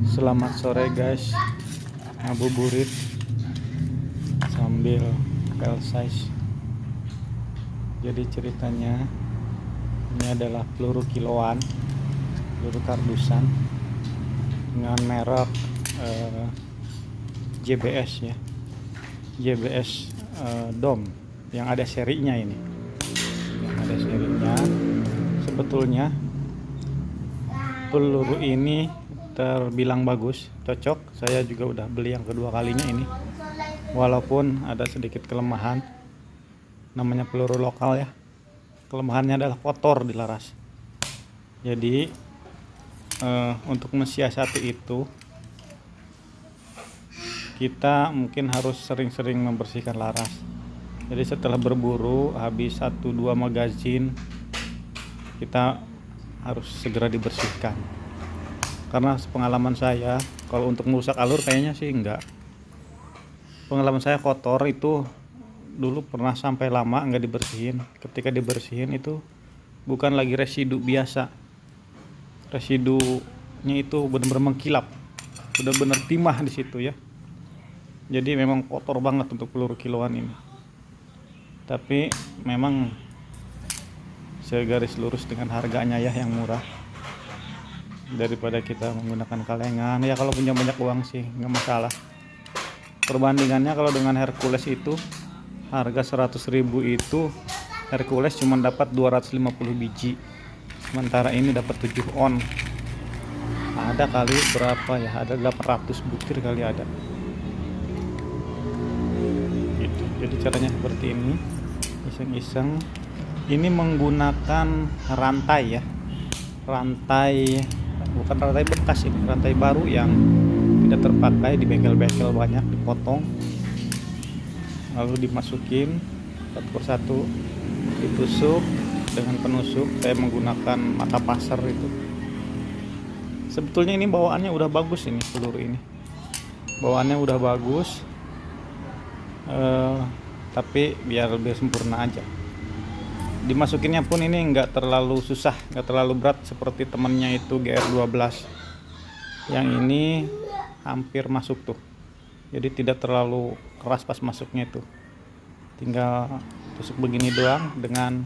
Selamat sore guys, ngabuburit sambil file size. Jadi ceritanya ini adalah peluru kiloan, peluru kardusan dengan merek JBS ya, JBS DOM yang ada serinya ini, yang ada serinya. Sebetulnya peluru ini terbilang bagus, cocok. Saya juga udah beli yang kedua kalinya ini, walaupun ada sedikit kelemahan. Namanya peluru lokal ya, kelemahannya adalah kotor di laras. Jadi untuk mensiasati itu, kita mungkin harus sering-sering membersihkan laras. Jadi setelah berburu habis 1-2 magazin, kita harus segera dibersihkan. Karena pengalaman saya, kalau untuk merusak alur kayaknya sih enggak. Pengalaman saya kotor itu dulu pernah sampai lama enggak dibersihin. Ketika dibersihin itu bukan lagi residu biasa, residunya itu benar-benar mengkilap, benar-benar timah di situ ya. Jadi memang kotor banget untuk peluru kiloan ini. Tapi memang segaris lurus dengan harganya ya, yang murah, daripada kita menggunakan kalengan ya. Kalau punya banyak uang sih nggak masalah. Perbandingannya kalau dengan Hercules itu harga 100.000 itu, Hercules cuma dapat 250 biji, sementara ini dapat 7 on. Ada kali berapa ya, ada 800 butir kali ada gitu. Jadi caranya seperti ini, iseng-iseng. Ini menggunakan rantai ya, rantai, bukan rantai bekas, ini rantai baru yang tidak terpakai, di bengkel-bengkel banyak, dipotong lalu dimasukin satu persatu, ditusuk dengan penusuk. Saya menggunakan mata pasar itu. Sebetulnya ini bawaannya udah bagus, ini peluru ini bawaannya udah bagus, tapi biar lebih sempurna aja. Dimasukinnya pun ini nggak terlalu susah, nggak terlalu berat seperti temennya itu GR12. Yang ini hampir masuk tuh, jadi tidak terlalu keras pas masuknya itu. Tinggal tusuk begini doang dengan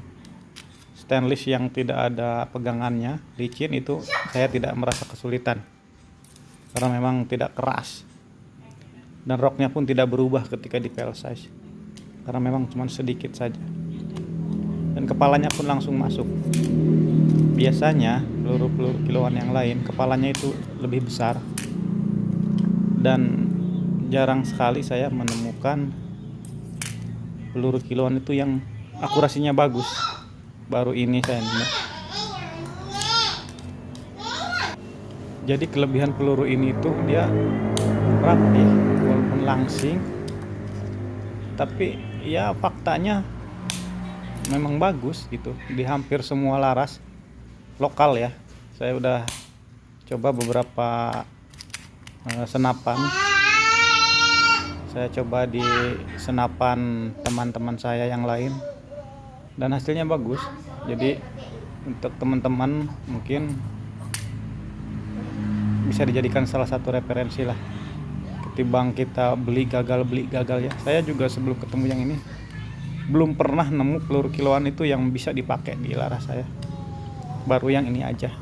stainless yang tidak ada pegangannya, licin. Itu saya tidak merasa kesulitan karena memang tidak keras, dan roknya pun tidak berubah ketika di file size karena memang cuma sedikit saja. Dan kepalanya pun langsung masuk. Biasanya peluru-peluru kiloan yang lain kepalanya itu lebih besar, dan jarang sekali saya menemukan peluru kiloan itu yang akurasinya bagus. Baru ini saya nemu. Jadi kelebihan peluru ini tuh dia rapi, walaupun langsing, tapi ya faktanya memang bagus gitu di hampir semua laras lokal ya. Saya udah coba beberapa senapan, saya coba di senapan teman-teman saya yang lain, dan hasilnya bagus. Jadi untuk teman-teman mungkin bisa dijadikan salah satu referensi lah, ketimbang kita beli gagal ya. Saya juga sebelum ketemu yang ini belum pernah nemu peluru kiloan itu yang bisa dipakai di laras saya. Baru yang ini aja.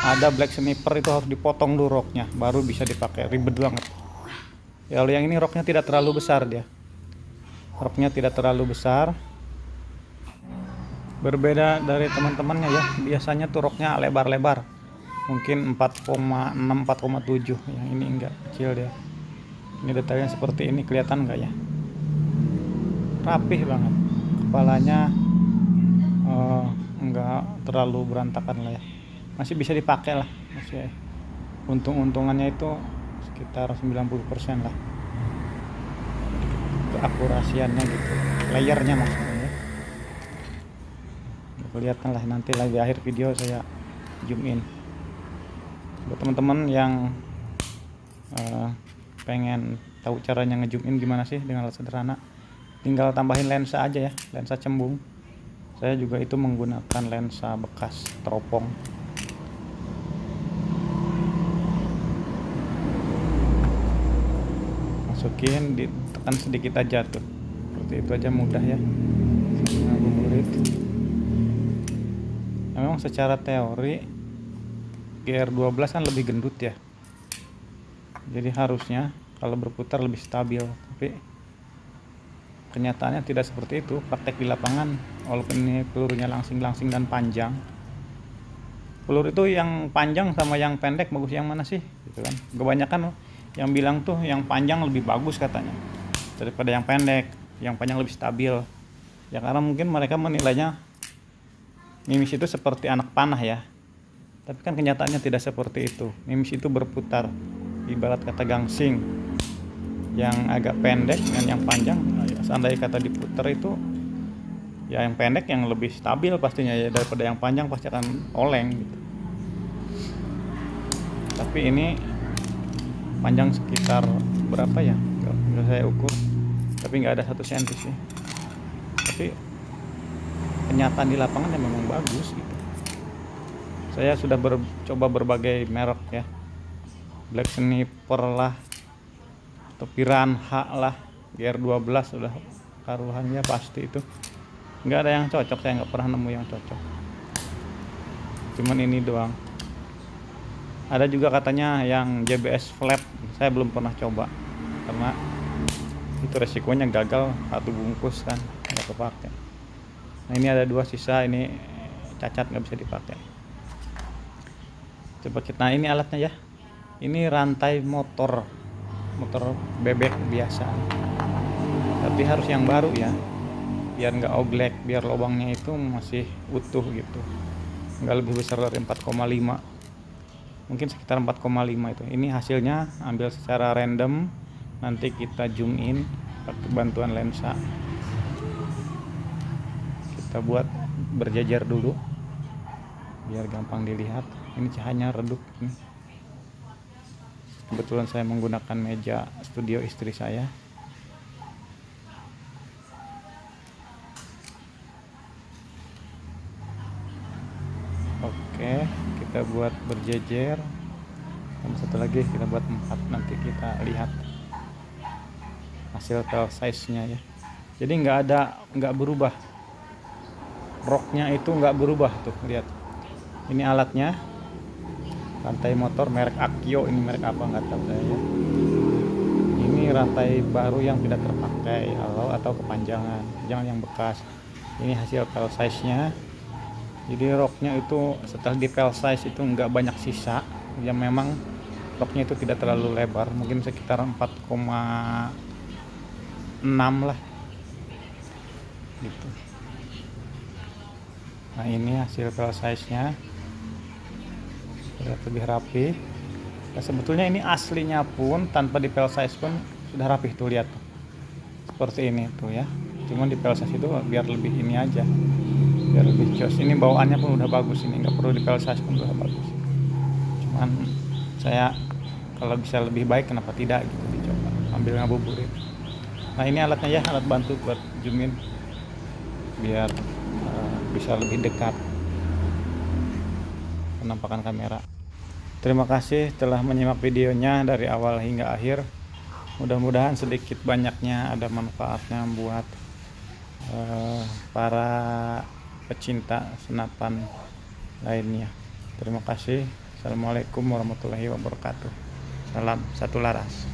Ada black sniper itu harus dipotong dulu roknya baru bisa dipakai, ribet banget. Kalau yang ini roknya tidak terlalu besar, dia roknya tidak terlalu besar, berbeda dari teman-temannya ya. Biasanya tuh roknya lebar-lebar, mungkin 4,6 4,7. Yang ini enggak, kecil dia. Ini detailnya seperti ini, kelihatan enggak ya, rapih banget. Kepalanya enggak terlalu berantakan lah ya, masih bisa dipakai lah, masih untung-untungannya itu sekitar 90% lah keakurasiannya gitu, layernya maksudnya. Kelihatan lah nanti lagi akhir video saya zoom in. Buat teman-teman yang pengen tahu caranya ngezoom in gimana sih dengan alat sederhana, tinggal tambahin lensa aja ya, lensa cembung. Saya juga itu menggunakan lensa bekas teropong. dimasukin, ditekan sedikit aja tuh, seperti itu aja, mudah ya. Ngabuburit. Nah, memang secara teori GR12 kan lebih gendut ya, jadi harusnya kalau berputar lebih stabil, tapi kenyataannya tidak seperti itu. Praktek di lapangan, walaupun ini pelurunya langsing-langsing dan panjang, peluru itu yang panjang sama yang pendek bagus yang mana sih gitu kan. Kebanyakan yang bilang tuh yang panjang lebih bagus katanya daripada yang pendek, yang panjang lebih stabil ya, karena mungkin mereka menilainya mimis itu seperti anak panah ya, tapi kan kenyataannya tidak seperti itu. Mimis itu berputar, ibarat kata gangsing, yang agak pendek dengan yang panjang. Seandainya kata diputar itu ya, yang pendek yang lebih stabil pastinya ya, daripada yang panjang pasti akan oleng gitu. Tapi ini panjang sekitar berapa ya, nggak saya ukur, tapi nggak ada 1 cm sih. Tapi kenyataan di lapangan ya memang bagus gitu. Saya sudah coba berbagai merek ya, Black Sniper lah, atau Piranha lah, GR12 sudah taruhannya pasti itu. Nggak ada yang cocok, saya nggak pernah nemu yang cocok, cuman ini doang. Ada juga katanya yang JBS flat, saya belum pernah coba karena itu resikonya gagal 1 bungkus kan, nggak kepake. Nah ini ada 2 sisa, ini cacat nggak bisa dipakai. Coba kita, nah ini alatnya ya, ini rantai motor bebek biasa, tapi harus yang baru ya, biar nggak oglek, biar lubangnya itu masih utuh gitu, nggak lebih besar dari 4,5, mungkin sekitar 4,5 itu. Ini hasilnya ambil secara random, nanti kita zoom in pakai bantuan lensa. Kita buat berjejer dulu biar gampang dilihat. Ini cahayanya redup nih. Kebetulan saya menggunakan meja studio istri saya. Oke, kita buat berjejer, dan satu lagi kita buat 4, nanti kita lihat hasil file size nya ya. Jadi nggak berubah, roknya itu nggak berubah tuh, lihat. Ini alatnya, rantai motor merek Akio, ini merek apa nggak tahu saya ya. Ini rantai baru yang tidak terpakai atau kepanjangan, jangan yang bekas. Ini hasil file size nya. Jadi roknya itu setelah di file size itu nggak banyak sisa ya, memang roknya itu tidak terlalu lebar, mungkin sekitar 4,6 lah gitu. Nah ini hasil file size nya, sudah lebih rapi. Nah, sebetulnya ini aslinya pun tanpa di file size pun sudah rapi tuh, lihat tuh. Seperti ini tuh ya, cuman di file size itu biar lebih ini aja, biar lebih jos. Ini bawaannya pun udah bagus, ini nggak perlu di file size pun udah bagus. Cuman saya kalau bisa lebih baik kenapa tidak gitu, dicoba ambil ngabuburit. Nah ini alatnya ya, alat bantu buat zoom in biar bisa lebih dekat penampakan kamera. Terima kasih telah menyimak videonya dari awal hingga akhir. Mudah-mudahan sedikit banyaknya ada manfaatnya buat para pecinta senapan lainnya. Terima kasih. Assalamualaikum warahmatullahi wabarakatuh. Salam satu laras.